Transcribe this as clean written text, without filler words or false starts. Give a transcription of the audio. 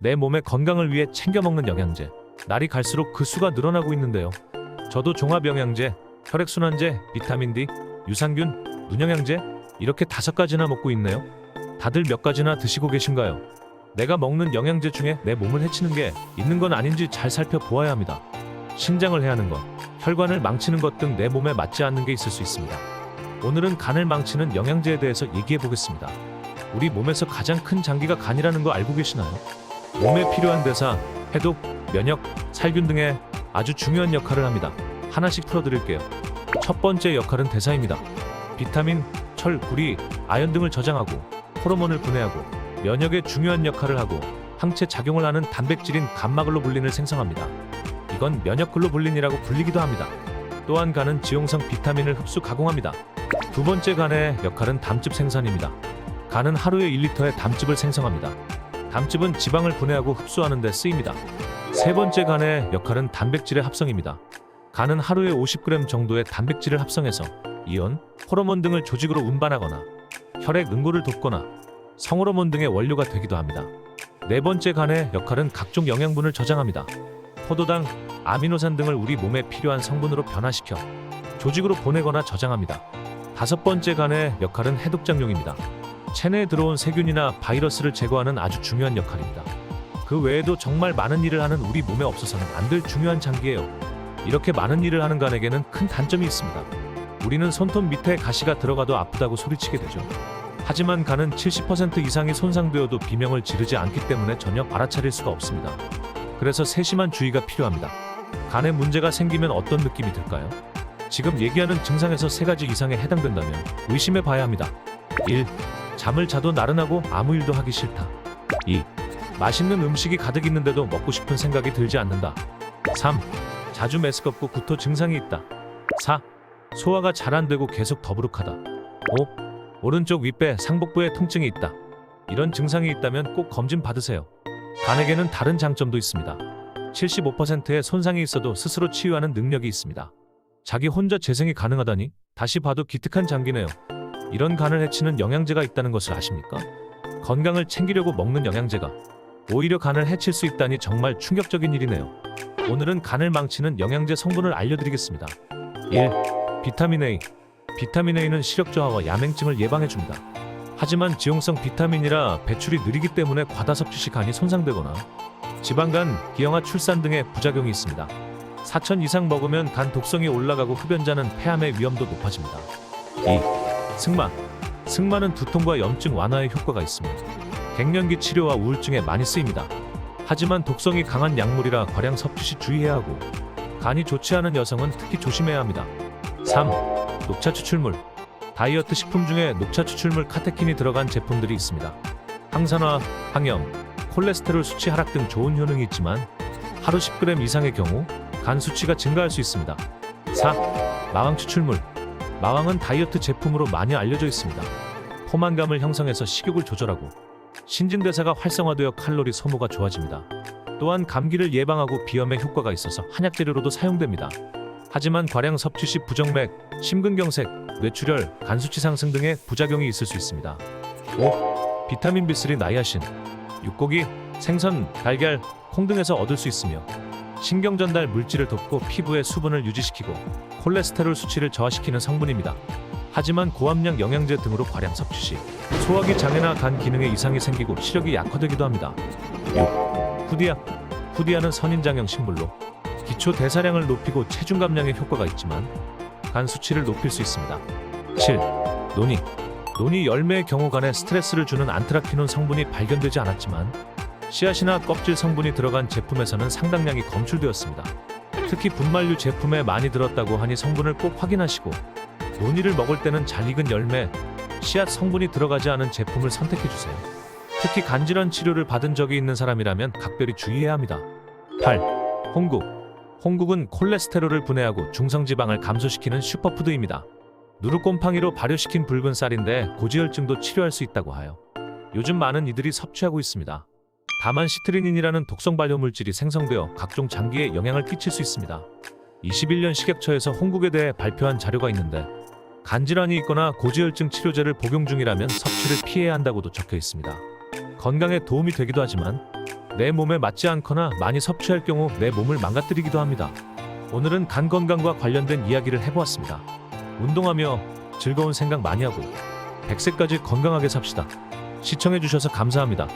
내 몸의 건강을 위해 챙겨 먹는 영양제. 날이 갈수록 그 수가 늘어나고 있는데요. 저도 종합영양제, 혈액순환제, 비타민 D, 유산균, 눈영양제 이렇게 5가지나 먹고 있네요. 다들 몇 가지나 드시고 계신가요? 내가 먹는 영양제 중에 내 몸을 해치는 게 있는 건 아닌지 잘 살펴보아야 합니다. 신장을 해하는 것, 혈관을 망치는 것 등 내 몸에 맞지 않는 게 있을 수 있습니다. 오늘은 간을 망치는 영양제에 대해서 얘기해 보겠습니다. 우리 몸에서 가장 큰 장기가 간이라는 거 알고 계시나요? 몸에 필요한 대사, 해독, 면역, 살균 등의 아주 중요한 역할을 합니다. 하나씩 풀어드릴게요. 첫 번째 역할은 대사입니다. 비타민, 철, 구리, 아연 등을 저장하고 호르몬을 분해하고 면역에 중요한 역할을 하고 항체 작용을 하는 단백질인 감마글로불린을 생성합니다. 이건 면역글로불린이라고 불리기도 합니다. 또한 간은 지용성 비타민을 흡수 가공합니다. 두 번째 간의 역할은 담즙 생산입니다. 간은 하루에 1리터의 담즙을 생성합니다. 담즙은 지방을 분해하고 흡수하는 데 쓰입니다. 세 번째 간의 역할은 단백질의 합성입니다. 간은 하루에 50g 정도의 단백질을 합성해서 이온, 호르몬 등을 조직으로 운반하거나 혈액 응고를 돕거나 성호르몬 등의 원료가 되기도 합니다. 네 번째 간의 역할은 각종 영양분을 저장합니다. 포도당, 아미노산 등을 우리 몸에 필요한 성분으로 변화시켜 조직으로 보내거나 저장합니다. 다섯 번째 간의 역할은 해독작용입니다. 체내에 들어온 세균이나 바이러스를 제거하는 아주 중요한 역할입니다. 그 외에도 정말 많은 일을 하는 우리 몸에 없어서는 안 될 중요한 장기예요. 이렇게 많은 일을 하는 간에게는 큰 단점이 있습니다. 우리는 손톱 밑에 가시가 들어가도 아프다고 소리치게 되죠. 하지만 간은 70% 이상이 손상되어도 비명을 지르지 않기 때문에 전혀 알아차릴 수가 없습니다. 그래서 세심한 주의가 필요합니다. 간에 문제가 생기면 어떤 느낌이 들까요? 지금 얘기하는 증상에서 3가지 이상에 해당된다면 의심해 봐야 합니다. 1. 잠을 자도 나른하고 아무 일도 하기 싫다. 2. 맛있는 음식이 가득 있는데도 먹고 싶은 생각이 들지 않는다. 3. 자주 메스껍고 구토 증상이 있다. 4. 소화가 잘 안 되고 계속 더부룩하다. 5. 오른쪽 윗배, 상복부에 통증이 있다. 이런 증상이 있다면 꼭 검진 받으세요. 간에게는 다른 장점도 있습니다. 75%의 손상이 있어도 스스로 치유하는 능력이 있습니다. 자기 혼자 재생이 가능하다니 다시 봐도 기특한 장기네요. 이런 간을 해치는 영양제가 있다는 것을 아십니까? 건강을 챙기려고 먹는 영양제가 오히려 간을 해칠 수 있다니 정말 충격적인 일이네요. 오늘은 간을 망치는 영양제 성분을 알려드리겠습니다. 1. 비타민 A. 비타민 A는 시력 저하와 야맹증을 예방해줍니다. 하지만 지용성 비타민이라 배출이 느리기 때문에 과다 섭취 시 간이 손상되거나 지방간, 기형아 출산 등의 부작용이 있습니다. 4천 이상 먹으면 간 독성이 올라가고 흡연자는 폐암의 위험도 높아집니다. 2. 승마. 승마는 두통과 염증 완화에 효과가 있으며 갱년기 치료와 우울증에 많이 쓰입니다. 하지만 독성이 강한 약물이라 과량 섭취 시 주의해야 하고 간이 좋지 않은 여성은 특히 조심해야 합니다. 3. 녹차 추출물. 다이어트 식품 중에 녹차 추출물 카테킨이 들어간 제품들이 있습니다. 항산화, 항염, 콜레스테롤 수치 하락 등 좋은 효능이 있지만 하루 10g 이상의 경우 간 수치가 증가할 수 있습니다. 4. 마왕 추출물. 마왕은 다이어트 제품으로 많이 알려져 있습니다. 포만감을 형성해서 식욕을 조절하고 신진대사가 활성화되어 칼로리 소모가 좋아집니다. 또한 감기를 예방하고 비염에 효과가 있어서 한약 재료로도 사용됩니다. 하지만 과량 섭취 시 부정맥, 심근경색, 뇌출혈, 간 수치 상승 등의 부작용이 있을 수 있습니다. 5. 비타민 B3 나이아신. 육고기, 생선, 달걀, 콩 등에서 얻을 수 있으며 신경 전달 물질을 돕고 피부의 수분을 유지시키고 콜레스테롤 수치를 저하시키는 성분입니다. 하지만 고함량 영양제 등으로 과량 섭취 시 소화기 장애나 간 기능에 이상이 생기고 시력이 약화되기도 합니다. 6. 후디아. 후디아는 선인장형 식물로 기초 대사량을 높이고 체중 감량에 효과가 있지만 간 수치를 높일 수 있습니다. 7. 노니. 노니 열매의 경우 간에 스트레스를 주는 안트라키논 성분이 발견되지 않았지만 씨앗이나 껍질 성분이 들어간 제품에서는 상당량이 검출되었습니다. 특히 분말류 제품에 많이 들었다고 하니 성분을 꼭 확인하시고 노니를 먹을 때는 잘 익은 열매, 씨앗 성분이 들어가지 않은 제품을 선택해주세요. 특히 간질환 치료를 받은 적이 있는 사람이라면 각별히 주의해야 합니다. 8. 홍국. 홍국은 콜레스테롤을 분해하고 중성지방을 감소시키는 슈퍼푸드입니다. 누르꼼팡이로 발효시킨 붉은 쌀인데 고지혈증도 치료할 수 있다고 하여 요즘 많은 이들이 섭취하고 있습니다. 다만 시트리닌이라는 독성 발효물질이 생성되어 각종 장기에 영향을 끼칠 수 있습니다. 21년 식약처에서 홍국에 대해 발표한 자료가 있는데 간질환이 있거나 고지혈증 치료제를 복용 중이라면 섭취를 피해야 한다고도 적혀 있습니다. 건강에 도움이 되기도 하지만 내 몸에 맞지 않거나 많이 섭취할 경우 내 몸을 망가뜨리기도 합니다. 오늘은 간 건강과 관련된 이야기를 해보았습니다. 운동하며 즐거운 생각 많이 하고 100세까지 건강하게 삽시다. 시청해주셔서 감사합니다.